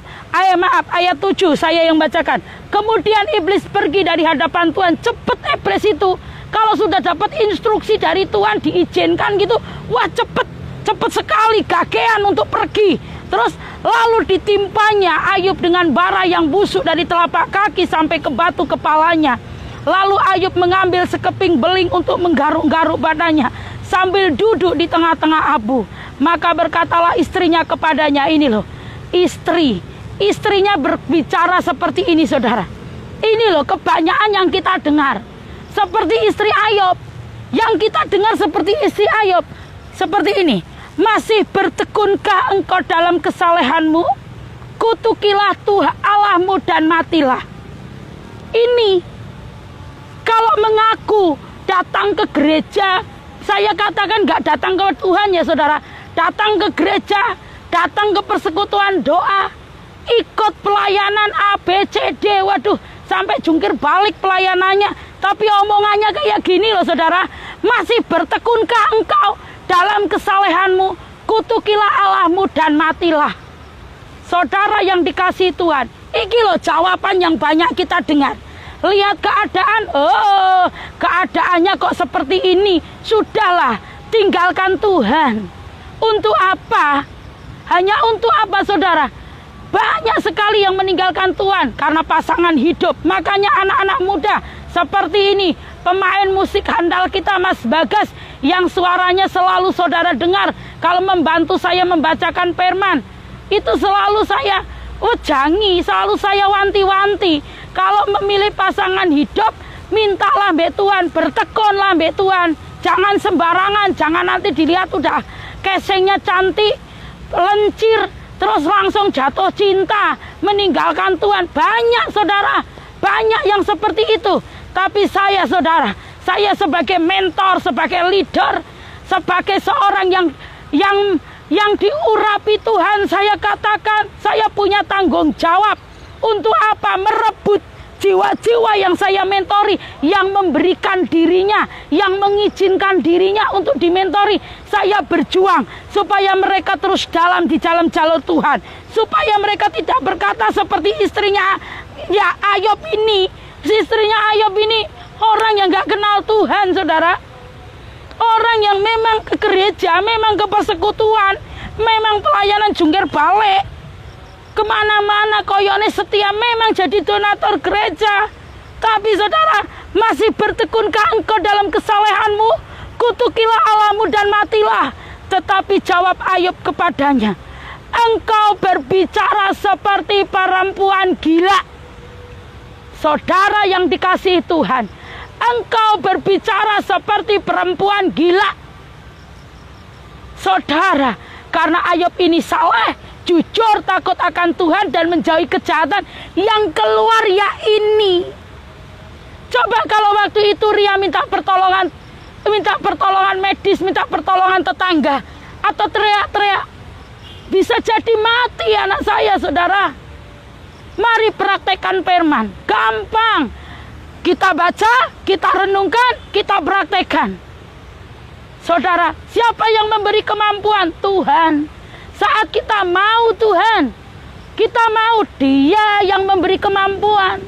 ayat 7 saya yang bacakan. Kemudian iblis pergi dari hadapan Tuhan. Cepet iblis itu, kalau sudah dapat instruksi dari Tuhan diizinkan gitu, wah cepet sekali gagean untuk pergi. Terus lalu ditimpanya Ayub dengan bara yang busuk dari telapak kaki sampai ke batu kepalanya. Lalu Ayub mengambil sekeping beling untuk menggaruk-garuk badannya sambil duduk di tengah-tengah abu. Maka berkatalah istrinya kepadanya, ini loh, istrinya berbicara seperti ini saudara. Ini loh kebanyakan yang kita dengar. Seperti istri Ayub, yang kita dengar seperti istri Ayub. Seperti ini, masih bertekunkah engkau dalam kesalehanmu? Kutukilah Tuhan Allahmu dan matilah. Ini, kalau mengaku datang ke gereja, saya katakan gak datang ke Tuhan ya saudara. Datang ke gereja, datang ke persekutuan doa, ikut pelayanan ABCD, waduh, sampai jungkir balik pelayanannya. Tapi omongannya kayak gini loh saudara, masih bertekunkah engkau dalam kesalehanmu? Kutukilah Allahmu dan matilah. Saudara yang dikasih Tuhan, ini loh jawaban yang banyak kita dengar. Lihat keadaan, keadaannya kok seperti ini. Sudahlah, tinggalkan Tuhan. Untuk apa? Hanya untuk apa saudara? Banyak sekali yang meninggalkan Tuhan karena pasangan hidup. Makanya anak-anak muda seperti ini, pemain musik handal kita Mas Bagas, yang suaranya selalu saudara dengar kalau membantu saya membacakan firman, itu selalu saya wejangi, selalu saya wanti-wanti. Kalau memilih pasangan hidup, mintalah mbak Tuhan, bertekunlah mbak Tuhan. Jangan sembarangan, jangan nanti dilihat udah casingnya cantik, lencir, terus langsung jatuh cinta, meninggalkan Tuhan. Banyak saudara, banyak yang seperti itu. Tapi saya saudara, saya sebagai mentor, sebagai leader, sebagai seorang yang diurapi Tuhan, saya katakan saya punya tanggung jawab. Untuk apa? Merebut jiwa-jiwa yang saya mentori, yang memberikan dirinya, yang mengizinkan dirinya untuk dimentori. Saya berjuang supaya mereka terus di dalam jalur Tuhan, supaya mereka tidak berkata seperti istrinya ya Ayub ini. Istrinya Ayub ini orang yang gak kenal Tuhan saudara, orang yang memang ke gereja, memang ke persekutuan, memang pelayanan jungkir balik, kemana-mana koyone setia, memang jadi donatur gereja. Tapi saudara, masih bertekunkah engkau dalam kesalehanmu? Kutukilah Allahmu dan matilah. Tetapi jawab Ayub kepadanya, engkau berbicara seperti perempuan gila. Saudara yang dikasihi Tuhan, engkau berbicara seperti perempuan gila. Saudara, karena Ayub ini saleh, jujur, takut akan Tuhan dan menjauhi kejahatan, yang keluar ya ini. Coba kalau waktu itu Ria minta pertolongan medis, minta pertolongan tetangga, atau teriak-teriak, bisa jadi mati anak saya, saudara. Mari praktekkan firman. Gampang. Kita baca, kita renungkan, kita praktekkan. Saudara, siapa yang memberi kemampuan? Tuhan. Saat kita mau Tuhan, kita mau Dia yang memberi kemampuan.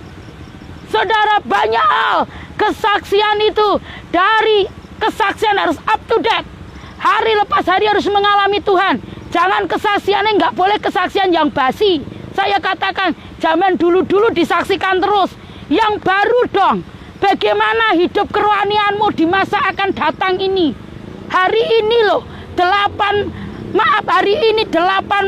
Saudara, banyak hal. Kesaksian itu, dari kesaksian harus up to date. Hari lepas hari harus mengalami Tuhan. Jangan kesaksiannya nggak boleh kesaksian yang basi. Saya katakan, zaman dulu-dulu disaksikan terus. Yang baru dong. Bagaimana hidup kerohanianmu di masa akan datang ini. Hari ini loh, 8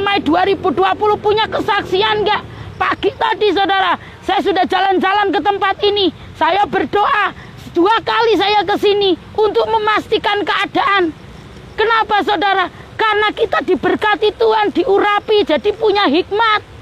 Mei 2020 punya kesaksian nggak? Pagi tadi, saudara, saya sudah jalan-jalan ke tempat ini. Saya berdoa 2 kali saya ke sini untuk memastikan keadaan. Kenapa, saudara? Karena kita diberkati Tuhan, diurapi, jadi punya hikmat.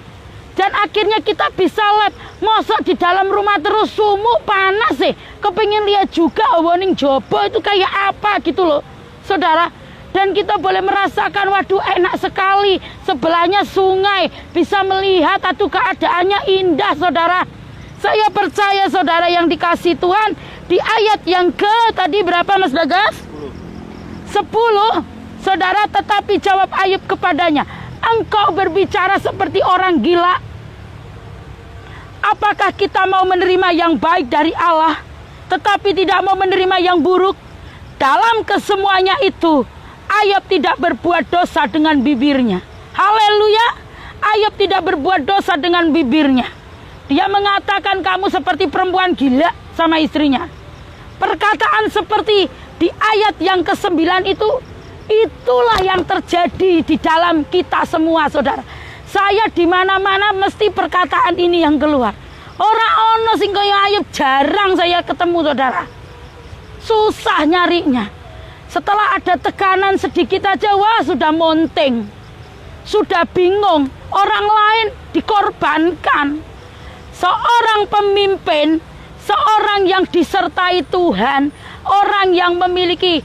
Dan akhirnya kita bisa lihat, mosok di dalam rumah terus sumuk panas sih. Kepingin lihat juga warning jobo itu kayak apa gitu loh, saudara. Dan kita boleh merasakan, waduh enak sekali. Sebelahnya sungai, bisa melihat atau keadaannya indah, saudara. Saya percaya, saudara yang dikasih Tuhan, di ayat yang tadi berapa, Mas Bagas? 10. Saudara, tetapi jawab Ayub kepadanya, engkau berbicara seperti orang gila. Apakah kita mau menerima yang baik dari Allah, tetapi tidak mau menerima yang buruk? Dalam kesemuanya itu, Ayub tidak berbuat dosa dengan bibirnya. Haleluya. Ayub tidak berbuat dosa dengan bibirnya. Dia mengatakan kamu seperti perempuan gila sama istrinya. Perkataan seperti di ayat yang ke-9 itu, itulah yang terjadi di dalam kita semua, saudara. Saya di mana-mana mesti perkataan ini yang keluar. Orang ono sing kaya Ayub jarang saya ketemu, saudara. Susah nyarinya. Setelah ada tekanan sedikit aja, wah sudah monting. Sudah bingung. Orang lain dikorbankan. Seorang pemimpin, seorang yang disertai Tuhan, orang yang memiliki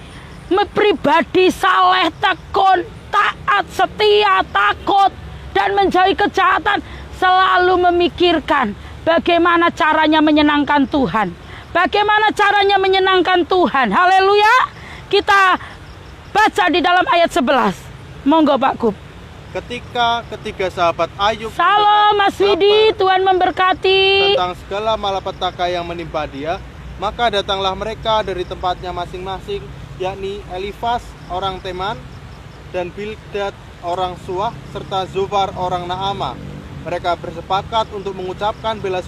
pribadi saleh, tekun, taat, setia, takut, dan menjauhi kejahatan, selalu memikirkan bagaimana caranya menyenangkan Tuhan. Bagaimana caranya menyenangkan Tuhan. Haleluya. Kita baca di dalam ayat 11. Monggo Pak Gub. Ketika ketiga sahabat Ayub Salam Mas Widi, Tuhan memberkati. tentang segala malapetaka yang menimpa dia, maka datanglah mereka dari tempatnya masing-masing, yakni Elifas orang Teman, dan Bildad orang Suah, serta Zofar orang Naama. Mereka bersepakat untuk mengucapkan bela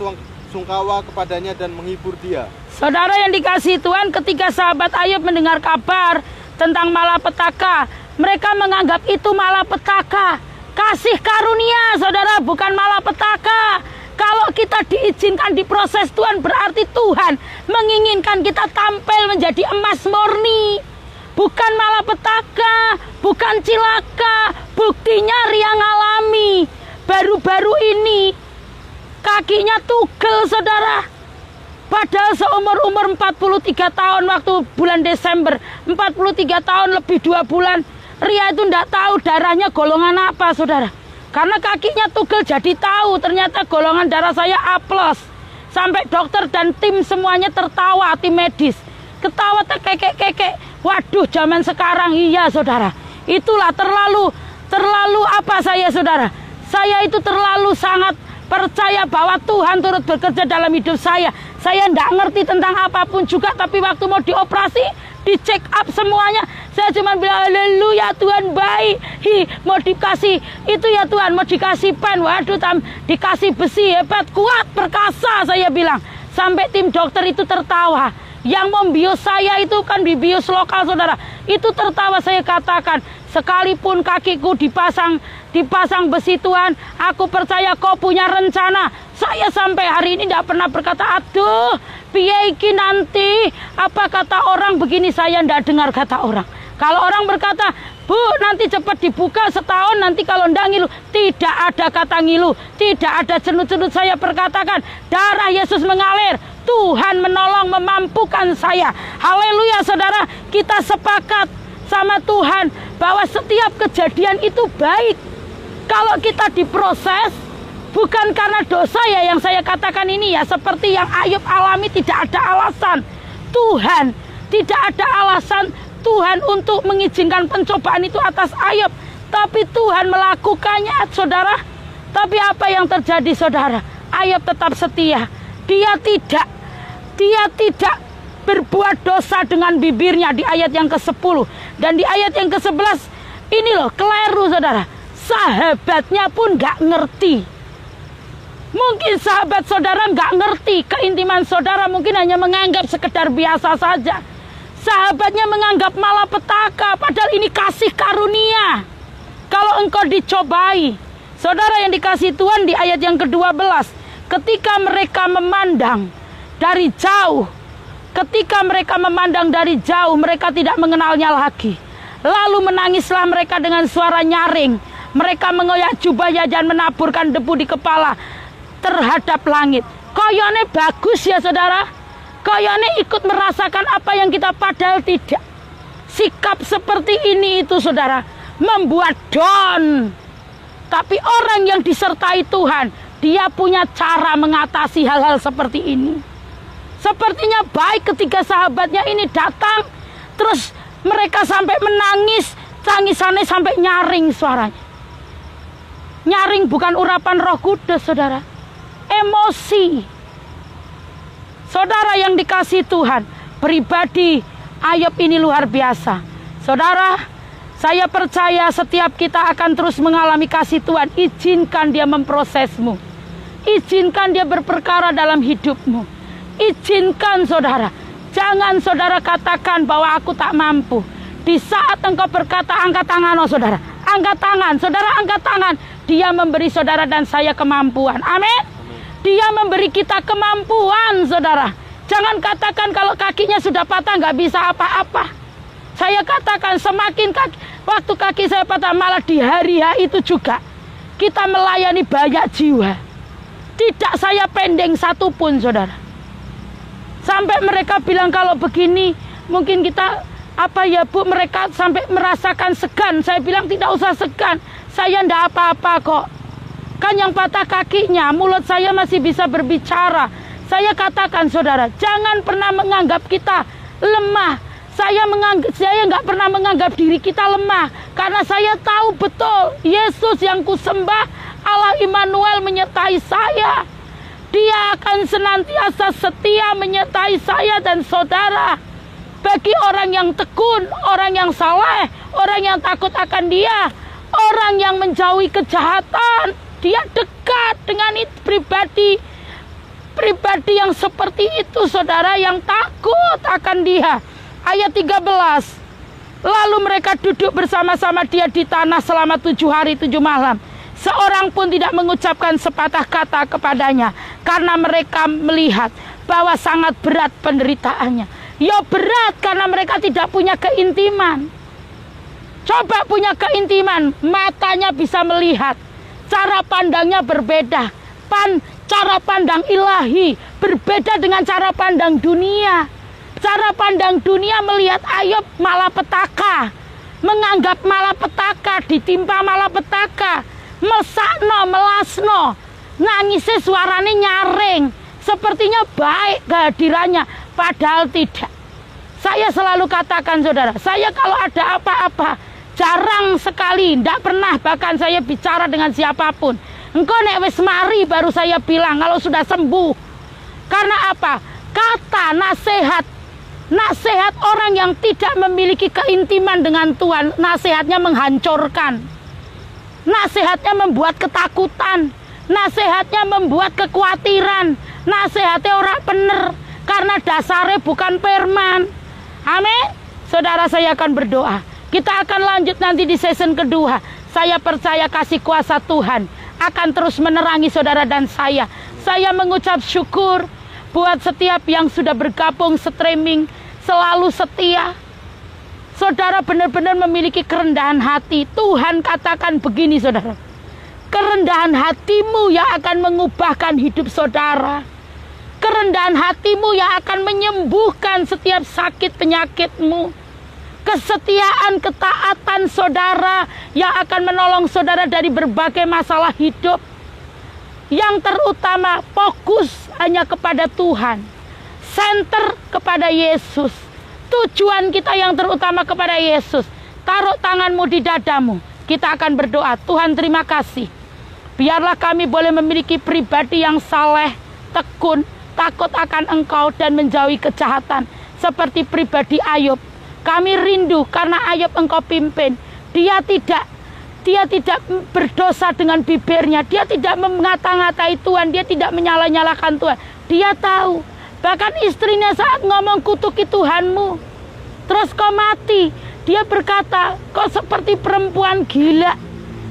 sungkawa kepadanya dan menghibur dia. Saudara yang dikasihi Tuhan, ketika sahabat Ayub mendengar kabar tentang malapetaka, mereka menganggap itu malapetaka. Kasih karunia, saudara, bukan malapetaka. Kalau kita diizinkan di proses Tuhan, berarti Tuhan menginginkan kita tampil menjadi emas murni. Bukan malapetaka, bukan cilaka. Buktinya Ria ngalami. Baru-baru ini kakinya tugel, saudara. Padahal seumur-umur 43 tahun waktu bulan Desember, 43 tahun lebih 2 bulan, Ria itu tidak tahu darahnya golongan apa, saudara. Karena kakinya tugel jadi tahu ternyata golongan darah saya A+. Sampai dokter dan tim semuanya tertawa, tim medis. Ketawa terkekek-kekek. Waduh, zaman sekarang iya, saudara. Itulah terlalu apa saya, saudara. Saya itu terlalu sangat percaya bahwa Tuhan turut bekerja dalam hidup saya. Saya tidak ngerti tentang apapun juga, tapi waktu mau dioperasi, di check up semuanya, saya cuma bilang haleluya, Tuhan baik. Mau dikasih itu ya Tuhan, mau dikasih pen, waduh, dikasih besi hebat, kuat, perkasa, saya bilang. Sampai tim dokter itu tertawa. Yang membius saya itu kan dibius lokal, saudara. Itu tertawa. Saya katakan, sekalipun kakiku dipasang besi, Tuhan, aku percaya kau punya rencana. Saya sampai hari ini tidak pernah berkata, aduh, piye iki nanti, apa kata orang begini. Saya tidak dengar kata orang. Kalau orang berkata, Bu, nanti cepat dibuka setahun, nanti kalau ndak ngilu. Tidak ada kata ngilu, tidak ada cenut-cenut. Saya perkatakan, darah Yesus mengalir, Tuhan menolong, memampukan saya. Haleluya saudara, kita sepakat sama Tuhan bahwa setiap kejadian itu baik. Kalau kita diproses, bukan karena dosa ya yang saya katakan ini ya. Seperti yang Ayub alami, tidak ada alasan. Tuhan, tidak ada alasan Tuhan untuk mengizinkan pencobaan itu atas Ayub. Tapi Tuhan melakukannya saudara. Tapi apa yang terjadi saudara? Ayub tetap setia. Dia tidak berbuat dosa dengan bibirnya di ayat yang ke-10. Dan di ayat yang ke-11 ini loh keliru saudara. Sahabatnya pun gak ngerti. Mungkin sahabat saudara gak ngerti keintiman saudara, mungkin hanya menganggap sekedar biasa saja. Sahabatnya menganggap malapetaka, padahal ini kasih karunia. Kalau engkau dicobai, saudara yang dikasih Tuhan, di ayat yang ke-12, ketika mereka memandang dari jauh, mereka tidak mengenalnya lagi. Lalu menangislah mereka dengan suara nyaring. Mereka mengoyak jubahnya dan menaburkan debu di kepala terhadap langit. Koyone bagus ya saudara. Koyone ikut merasakan apa yang kita padahal tidak. Sikap seperti ini itu saudara membuat down. Tapi orang yang disertai Tuhan, dia punya cara mengatasi hal-hal seperti ini. Sepertinya baik ketika sahabatnya ini datang, terus mereka sampai menangis, tangisannya sampai nyaring suaranya. Nyaring bukan urapan Roh Kudus saudara, emosi. Saudara yang dikasih Tuhan, pribadi Ayub ini luar biasa. Saudara, saya percaya setiap kita akan terus mengalami kasih Tuhan. Izinkan dia memprosesmu. Izinkan dia berperkara dalam hidupmu. Izinkan saudara. Jangan saudara katakan bahwa aku tak mampu. Di saat engkau berkata angkat tangan, oh saudara. Angkat tangan, saudara angkat tangan. Dia memberi saudara dan saya kemampuan. Amin. Dia memberi kita kemampuan saudara. Jangan katakan kalau kakinya sudah patah nggak bisa apa-apa. Saya katakan semakin waktu kaki saya patah, malah di hari itu juga kita melayani banyak jiwa. Tidak saya pending satupun saudara. Sampai mereka bilang kalau begini mungkin kita apa ya Bu, mereka sampai merasakan segan. Saya bilang tidak usah segan, saya ndak apa-apa kok. Kan yang patah kakinya, mulut saya masih bisa berbicara. Saya katakan saudara, jangan pernah menganggap kita lemah. Saya nggak pernah menganggap diri kita lemah, karena saya tahu betul Yesus yang kusembah, Allah Immanuel menyertai saya. Dia akan senantiasa setia menyertai saya dan saudara. Bagi orang yang tekun, orang yang saleh, orang yang takut akan Dia, orang yang menjauhi kejahatan, dia dekat dengan itu pribadi yang seperti itu saudara, yang takut akan Dia. Ayat 13, lalu mereka duduk bersama-sama dia di tanah selama 7 hari 7 malam. Seorang pun tidak mengucapkan sepatah kata kepadanya, karena mereka melihat bahwa sangat berat penderitaannya. Ya berat karena mereka tidak punya keintiman. Coba punya keintiman, matanya bisa melihat, cara pandangnya berbeda. Cara pandang ilahi berbeda dengan cara pandang dunia. Cara pandang dunia melihat Ayub malapetaka, menganggap malapetaka, ditimpa malapetaka, mesakno, melasno, nangisnya suaranya nyaring, sepertinya baik kehadirannya, padahal tidak. Saya selalu katakan saudara, saya kalau ada apa-apa, jarang sekali, tidak pernah bahkan saya bicara dengan siapapun. Engkau nek wis mari baru saya bilang kalau sudah sembuh. Karena apa? Kata nasihat orang yang tidak memiliki keintiman dengan Tuhan, nasihatnya menghancurkan. Nasihatnya membuat ketakutan. Nasihatnya membuat kekhawatiran. Nasihatnya orang bener, karena dasarnya bukan firman. Amin. Saudara, saya akan berdoa. Kita akan lanjut nanti di season kedua. Saya percaya kasih kuasa Tuhan akan terus menerangi saudara dan saya. Saya mengucap syukur buat setiap yang sudah bergabung streaming, selalu setia. Saudara benar-benar memiliki kerendahan hati. Tuhan katakan begini saudara, kerendahan hatimu yang akan mengubahkan hidup saudara. kerendahan hatimu yang akan menyembuhkan setiap sakit penyakitmu. Kesetiaan, ketaatan saudara yang akan menolong saudara dari berbagai masalah hidup. Yang terutama fokus hanya kepada Tuhan. Center kepada Yesus. Tujuan kita yang terutama kepada Yesus. Taruh tanganmu di dadamu. Kita akan berdoa. Tuhan, terima kasih. Biarlah kami boleh memiliki pribadi yang saleh, tekun, takut akan Engkau dan menjauhi kejahatan. Seperti pribadi Ayub. Kami rindu karena Ayub Engkau pimpin. Dia tidak berdosa dengan bibirnya. Dia tidak mengata-ngatai Tuhan. Dia tidak menyalah-nyalahkan Tuhan. Dia tahu. Bahkan istrinya saat ngomong kutuki Tuhanmu. Terus kau mati. Dia berkata, kau seperti perempuan gila.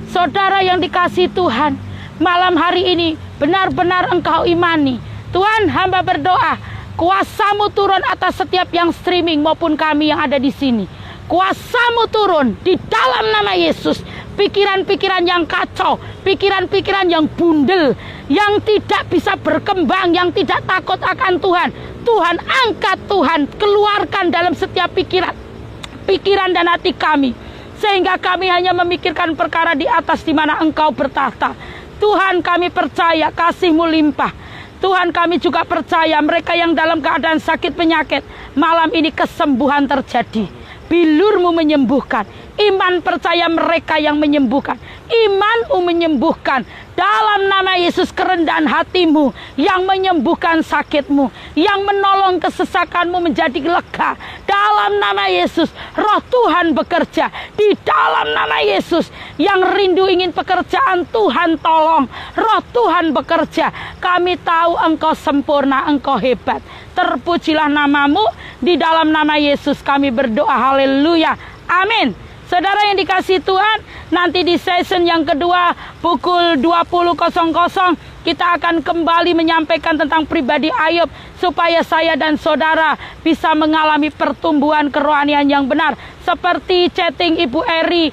Saudara yang dikasihi Tuhan. Malam hari ini benar-benar engkau imani. Tuhan, hamba berdoa. Kuasa-Mu turun atas setiap yang streaming maupun kami yang ada di sini. Kuasa-Mu turun di dalam nama Yesus. Pikiran-pikiran yang kacau, pikiran-pikiran yang bundel, yang tidak bisa berkembang, yang tidak takut akan Tuhan. Tuhan angkat, Tuhan keluarkan dalam setiap pikiran dan hati kami. Sehingga kami hanya memikirkan perkara di atas di mana Engkau bertahta. Tuhan, kami percaya kasih-Mu limpah. Tuhan, kami juga percaya mereka yang dalam keadaan sakit penyakit, malam ini kesembuhan terjadi. Bilur-Mu menyembuhkan. Iman percaya mereka yang menyembuhkan. Iman-Mu menyembuhkan. Dalam nama Yesus, kerendahan hatimu yang menyembuhkan sakitmu, yang menolong kesesakanmu menjadi lega. Dalam nama Yesus, Roh Tuhan bekerja. Di dalam nama Yesus, yang rindu ingin pekerjaan Tuhan tolong. Roh Tuhan bekerja. Kami tahu Engkau sempurna, Engkau hebat. Terpujilah namamu. Di dalam nama Yesus kami berdoa. Haleluya. Amin. Saudara yang dikasihi Tuhan, nanti di session yang kedua pukul 20.00 kita akan kembali menyampaikan tentang pribadi Ayub, supaya saya dan saudara bisa mengalami pertumbuhan kerohanian yang benar. Seperti chatting Ibu Eri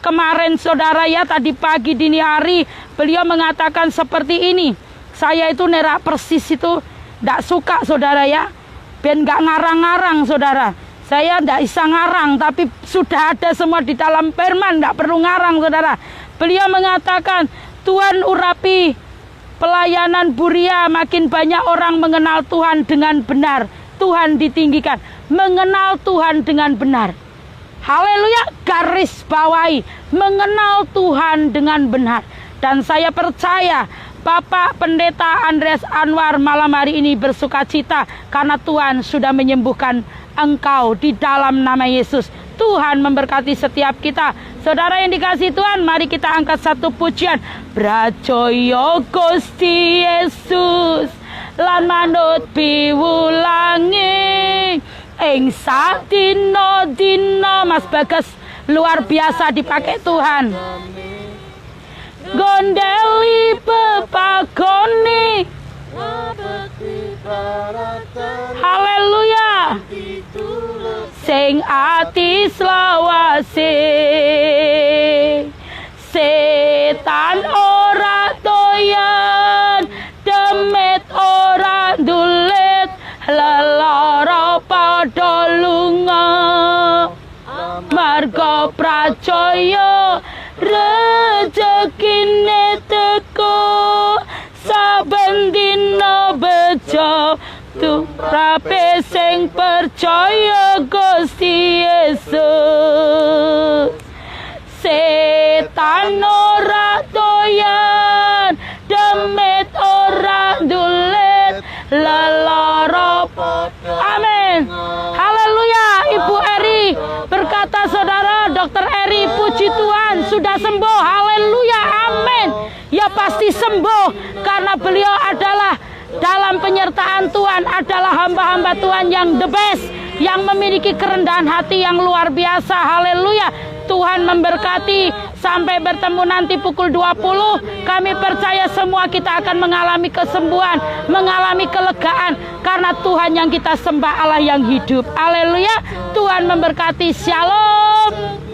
kemarin saudara ya, tadi pagi dini hari beliau mengatakan seperti ini. Saya itu nerak persis itu tidak suka saudara ya, ben gak ngarang-ngarang saudara. Saya tidak bisa ngarang, tapi sudah ada semua di dalam firman, tidak perlu ngarang saudara. Beliau mengatakan, Tuhan urapi pelayanan Buria, makin banyak orang mengenal Tuhan dengan benar. Tuhan ditinggikan, mengenal Tuhan dengan benar. Haleluya, garis bawahi, mengenal Tuhan dengan benar. Dan saya percaya Bapak Pendeta Andreas Anwar malam hari ini bersuka cita karena Tuhan sudah menyembuhkan engkau di dalam nama Yesus. Tuhan memberkati setiap kita. Saudara yang dikasihi Tuhan, mari kita angkat satu pujian. Brajoyo Gusti Yesus lan manut piwulangi ing sadina-dina. Mas Bagas luar biasa dipakai Tuhan. Gondeli pepagoni. Haleluya. Sing ati selawase, setan ora doyan, demit ora ndulit, lelara padha lunga. Marga pracaya rejekine teko, saben dina bejo tumrape sing percaya Gusti Yesus. Setan ora doyan, demit ora ndulit, lelara. Amin. Haleluya. Ibu Eri berkata saudara, Dokter Eri, puji Tuhan sudah sembuh. Haleluya. Amin. Ya pasti sembuh karena beliau adalah dalam penyertaan Tuhan, adalah hamba-hamba Tuhan yang the best, yang memiliki kerendahan hati yang luar biasa. Haleluya. Tuhan memberkati. Sampai bertemu nanti pukul 20. Kami percaya semua kita akan mengalami kesembuhan, mengalami kelegaan, karena Tuhan yang kita sembah Allah yang hidup. Haleluya. Tuhan memberkati. Shalom.